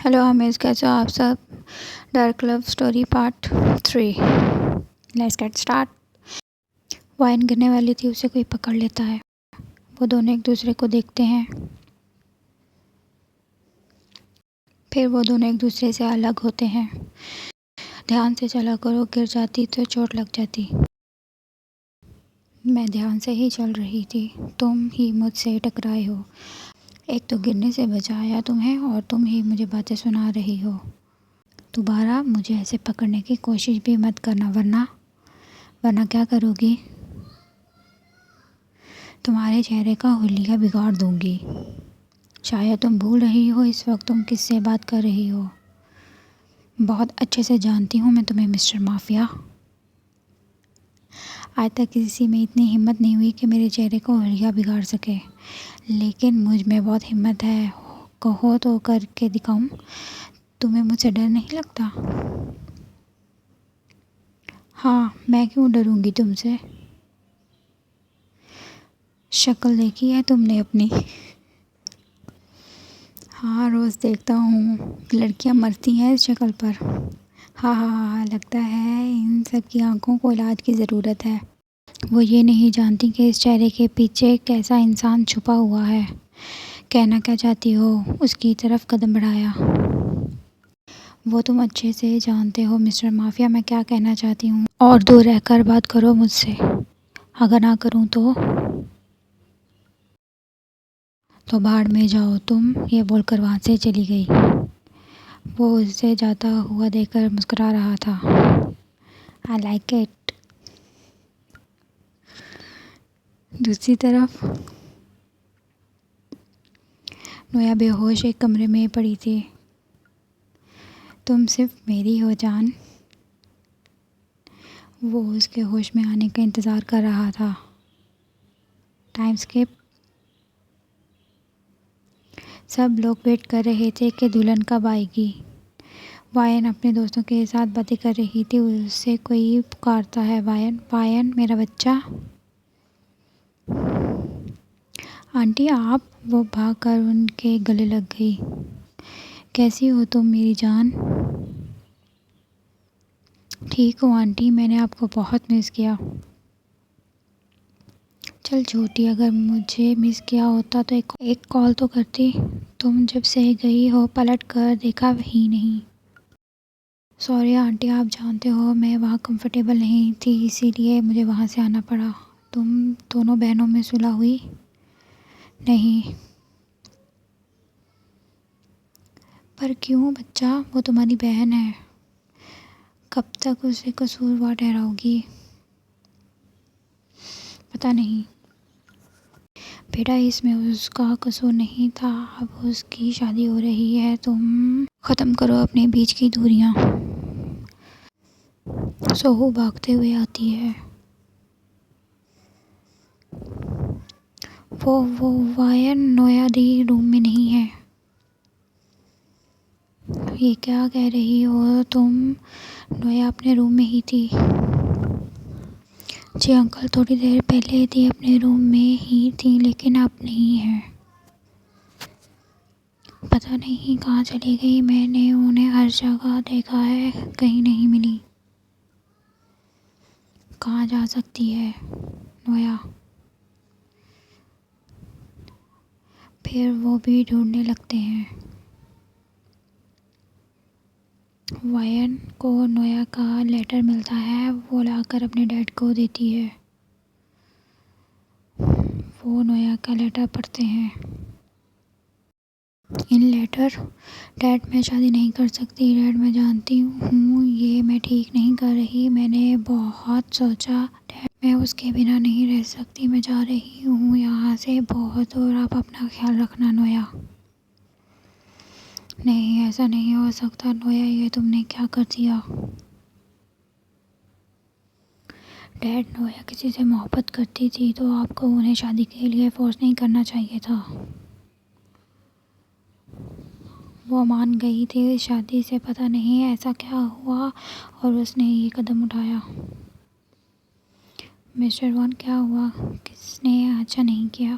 Hello हमेश, कैसे हो आप सब। Dark love story part 3। Let's get start. Wine गिरने वाली थी, उसे कोई पकड़ लेता है। वो दोनों एक दूसरे को देखते हैं, फिर वो दोनों एक दूसरे से अलग होते हैं। ध्यान से चला करो, गिर जाती तो चोट लग जाती। मैं ध्यान से ही चल रही थी, तुम ही मुझसे टकराए हो। एक तो गिरने से बचाया तुम्हें और तुम ही मुझे बातें सुना रही हो। दोबारा मुझे ऐसे पकड़ने की कोशिश भी मत करना, वरना क्या करोगी। तुम्हारे चेहरे का हुलिया बिगाड़ दूंगी। शायद तुम भूल रही हो इस वक्त तुम किससे बात कर रही हो। बहुत अच्छे से जानती हूँ मैं तुम्हें, मिस्टर माफिया। आज तक किसी में इतनी हिम्मत नहीं हुई कि मेरे चेहरे को हुलिया बिगाड़ सके, लेकिन मुझ में बहुत हिम्मत है। कहो तो करके दिखाऊं। तुम्हें मुझसे डर नहीं लगता? हाँ, मैं क्यों डरूंगी तुमसे। शक्ल देखी है तुमने अपनी? हाँ, रोज़ देखता हूँ। लड़कियाँ मरती हैं इस शक्ल पर। हाँ हाँ हाँ हाँ, लगता है इन सब की आंखों को इलाज की ज़रूरत है। वो ये नहीं जानती कि इस चेहरे के पीछे कैसा इंसान छुपा हुआ है। कहना क्या चाहती हो? उसकी तरफ कदम बढ़ाया। वो तुम अच्छे से जानते हो मिस्टर माफिया, मैं क्या कहना चाहती हूँ। और दूर रहकर बात करो मुझसे। अगर ना करूँ तो भाड़ में जाओ तुम, ये बोलकर वहाँ से चली गई। वो उसे जाता हुआ देखकर मुस्कुरा रहा था। I like it. दूसरी तरफ नोया बेहोश एक कमरे में पड़ी थी। तुम सिर्फ मेरी हो जान। वो उसके होश में आने का इंतज़ार कर रहा था। Time skip. सब लोग वेट कर रहे थे कि दुल्हन कब आएगी। वायन अपने दोस्तों के साथ बातें कर रही थी। उससे कोई पुकारता है, वायन वायन मेरा बच्चा। आंटी आप। वो भागकर उनके गले लग गई। कैसी हो तुम मेरी जान? ठीक हूँ आंटी, मैंने आपको बहुत मिस किया। चल छोटी, अगर मुझे मिस किया होता तो एक कॉल तो करती। तुम जब से गई हो पलट कर देखा ही नहीं। सॉरी आंटी, आप जानते हो मैं वहाँ कंफर्टेबल नहीं थी, इसीलिए मुझे वहाँ से आना पड़ा। तुम दोनों बहनों में सुलह हुई? नहीं। पर क्यों बच्चा, वो तुम्हारी बहन है। कब तक उसे कसूरवार ठहराओगी? पता नहीं बेटा, इसमें उसका कसूर नहीं था। अब उसकी शादी हो रही है, तुम ख़त्म करो अपने बीच की दूरियां। सोहू भागते हुए आती है। वो वायन नोया दी रूम में नहीं है। ये क्या कह रही हो तुम? नोया अपने रूम में ही थी। जी अंकल, थोड़ी देर पहले थी, अपने रूम में ही थी, लेकिन अब नहीं है। पता नहीं कहाँ चली गई, मैंने उन्हें हर जगह देखा है, कहीं नहीं मिली। कहाँ जा सकती है नोया? फिर वो भी ढूंढने लगते हैं। वायन को नोया का लेटर मिलता है, वो लाकर अपने डैड को देती है। वो नोया का लेटर पढ़ते हैं। इन लेटर, डैड मैं शादी नहीं कर सकती। डैड मैं जानती हूँ ये मैं ठीक नहीं कर रही। मैंने बहुत सोचा डैड, मैं उसके बिना नहीं रह सकती। मैं जा रही हूँ यहाँ से बहुत, और आप अपना ख्याल रखना नोया। नहीं, ऐसा नहीं हो सकता नोया, ये तुमने क्या कर दिया। डैड, नोया किसी से मोहब्बत करती थी तो आपको उन्हें शादी के लिए फोर्स नहीं करना चाहिए था। वो मान गई थी शादी से, पता नहीं ऐसा क्या हुआ और उसने ये कदम उठाया। मिस्टर वॉन, क्या हुआ? किसने अच्छा नहीं किया?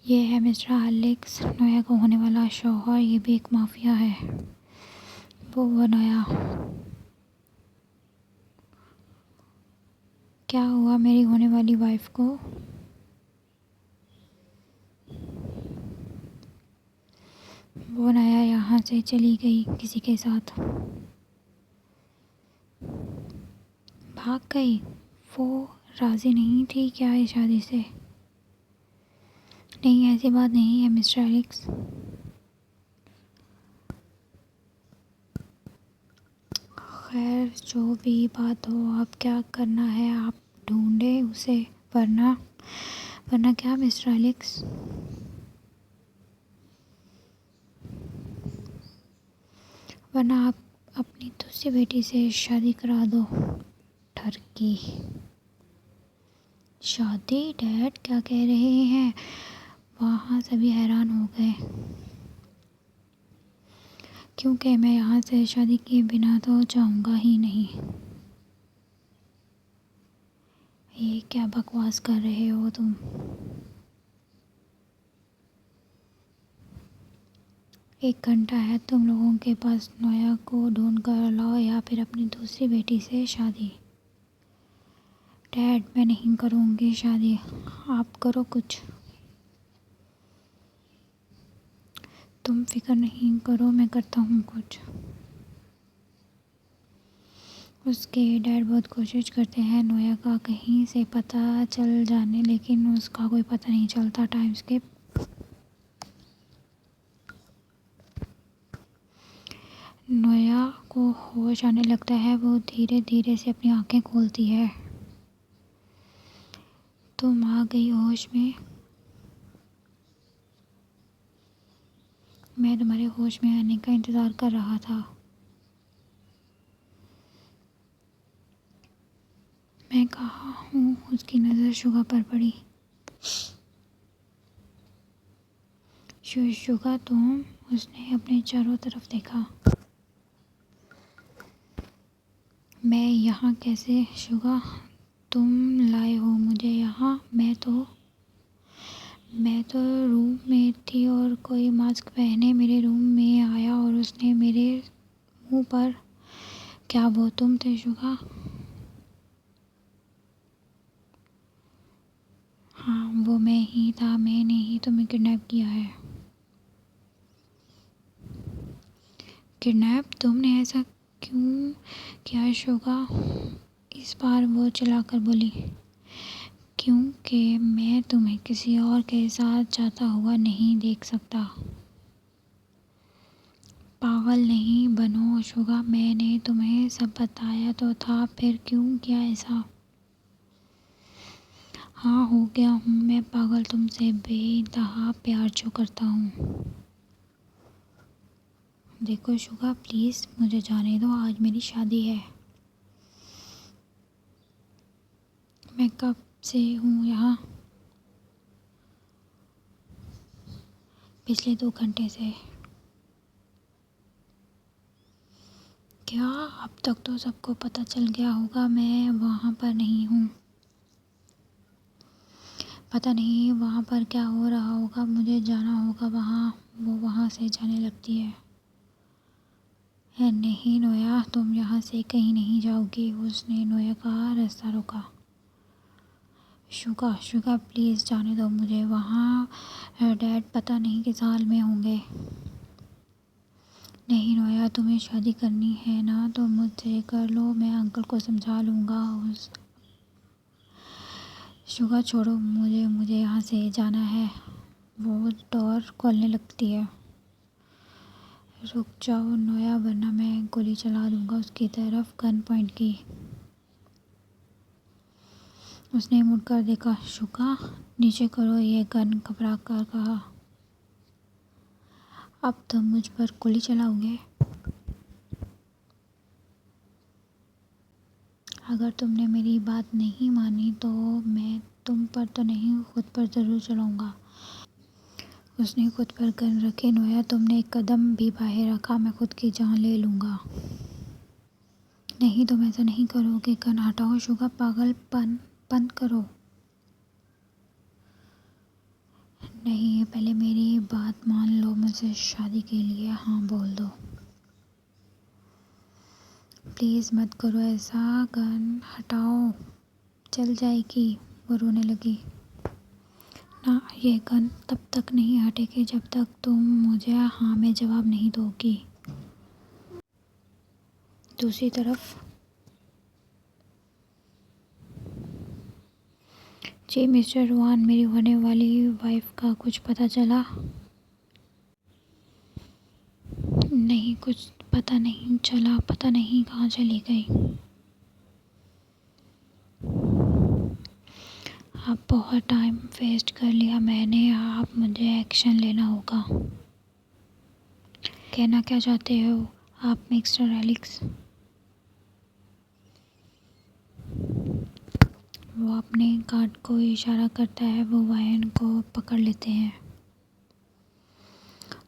ये है मिस्टर एलेक्स, नोया का होने वाला शौहर। ये भी एक माफिया है। वो नोया, क्या हुआ मेरी होने वाली वाइफ को? वो नया यहाँ से चली गई किसी के साथ, भाग गई। वो राज़ी नहीं थी क्या इस शादी से? नहीं, ऐसी बात नहीं है मिस्टर एलेक्स। खैर, जो भी बात हो, अब क्या करना है आप ढूंढे उसे, वरना वरना क्या मिस्टर एलेक्स? वरना आप अपनी दूसरी बेटी से शादी करा दो। ठरकी शादी? डैड क्या कह रहे हैं? वहाँ सभी हैरान हो गए, क्योंकि मैं यहाँ से शादी किए बिना तो जाऊँगा ही नहीं। ये क्या बकवास कर रहे हो तुम? एक घंटा है तुम लोगों के पास, नोया को ढूंढ कर लाओ या फिर अपनी दूसरी बेटी से शादी। डैड, मैं नहीं करूँगी शादी, आप करो कुछ। तुम फिक्र नहीं करो, मैं करता हूँ कुछ। उसके डैड बहुत कोशिश करते हैं नोया का कहीं से पता चल जाने, लेकिन उसका कोई पता नहीं चलता। Time skip. नोया को होश आने लगता है। वो धीरे धीरे से अपनी आंखें खोलती है। तुम आ गई होश में? मैं तुम्हारे होश में आने का इंतज़ार कर रहा था। मैं कहाँ हूँ? उसकी नज़र शुगा पर पड़ी। शुगा तुम? उसने अपने चारों तरफ देखा। मैं यहाँ कैसे? शुगा, तुम लाए हो मुझे यहाँ? मैं तो रूम में थी और कोई मास्क पहने मेरे रूम में आया और उसने मेरे मुंह पर। क्या वो तुम थे शुगा? हाँ, वो मैं ही था। मैंने ही तुम्हें किडनैप किया है। किडनैप? तुमने ऐसा क्यों किया शुगा? इस बार वो चिल्लाकर बोली। क्योंकि मैं तुम्हें किसी और के साथ जाता हुआ नहीं देख सकता। पागल नहीं बनो शुगा, मैंने तुम्हें सब बताया तो था, फिर क्यों किया ऐसा? हाँ, हो गया हूँ मैं पागल तुमसे बेइंतहा प्यार जो करता हूँ। देखो शुगा, प्लीज़ मुझे जाने दो, आज मेरी शादी है। मैं कब से हूँ यहाँ? पिछले 2 घंटे से। क्या अब तक तो सबको पता चल गया होगा मैं वहाँ पर नहीं हूँ? पता नहीं वहाँ पर क्या हो रहा होगा, मुझे जाना होगा वहाँ। वो वहाँ से जाने लगती है। नहीं नोया, तुम यहाँ से कहीं नहीं जाओगी। उसने नोया का रास्ता रोका। शुगा शुगा, प्लीज़ जाने दो मुझे वहाँ। डैड पता नहीं किस हाल में होंगे। नहीं नोया, तुम्हें शादी करनी है ना तो मुझसे कर लो, मैं अंकल को समझा लूँगा। उस शुगा छोड़ो मुझे, मुझे यहाँ से जाना है। वो डोर खोलने लगती है। रुक जाओ नोया, वरना मैं गोली चला दूँगा। उसकी तरफ गन पॉइंट की। उसने मुड़कर देखा। शुगा, नीचे करो ये गन, घबरा कर कहा। अब तुम मुझ पर गोली चलाओगे? अगर तुमने मेरी बात नहीं मानी तो मैं तुम पर तो नहीं, खुद पर ज़रूर चलाऊँगा। उसने खुद पर गन रखे। नोया, तुमने एक कदम भी बाहर रखा, मैं खुद की जान ले लूँगा। नहीं, तुम ऐसा नहीं करोगे। गन हटाओ शुगा, पागलपन बंद करो। नहीं, पहले मेरी बात मान लो, मुझसे शादी के लिए हाँ बोल दो। प्लीज़ मत करो ऐसा, गन हटाओ, चल जाएगी। वो रोने लगी। ना, ये गन तब तक नहीं हटेगी जब तक तुम मुझे हाँ में जवाब नहीं दोगी। दूसरी तरफ जी मिस्टर वान, मेरी होने वाली वाइफ का कुछ पता चला? नहीं, कुछ पता नहीं चला, पता नहीं कहाँ चली गई। अब बहुत टाइम वेस्ट कर लिया मैंने, अब मुझे एक्शन लेना होगा। कहना क्या चाहते हो आप मिस्टर एलेक्स? वो अपने गार्ड को इशारा करता है, वो वायन को पकड़ लेते हैं।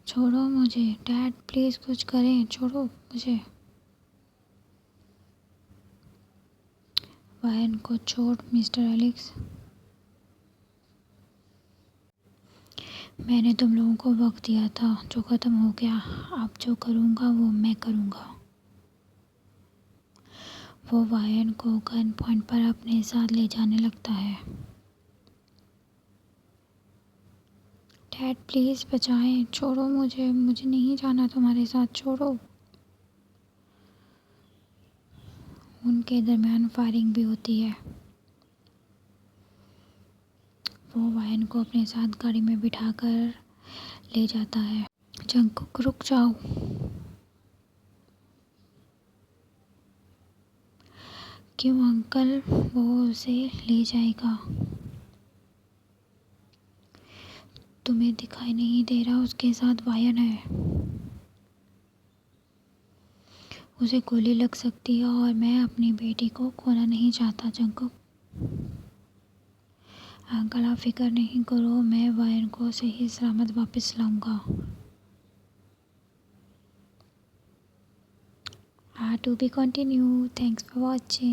छोड़ो मुझे डैड, प्लीज़ कुछ करें, छोड़ो मुझे। वायन को छोड़ मिस्टर एलेक्स। मैंने तुम लोगों को वक्त दिया था जो ख़त्म हो गया, अब जो करूँगा वो मैं करूँगा। वो वायन को गन पॉइंट पर अपने साथ ले जाने लगता है। डैड प्लीज़ बचाएं, छोड़ो मुझे, मुझे नहीं जाना तुम्हारे साथ, छोड़ो। उनके दरमियान फायरिंग भी होती है। वो वायन को अपने साथ गाड़ी में बिठाकर ले जाता है। जंकुक रुक जाओ। क्यों अंकल, वो उसे ले जाएगा। तुम्हें दिखाई नहीं दे रहा उसके साथ वायन है, उसे गोली लग सकती है और मैं अपनी बेटी को खोना नहीं चाहता। जंकुक अंकल आप फिक्र नहीं करो, मैं वायन को सही सलामत वापस लाऊंगा। To be continued. Thanks for watching.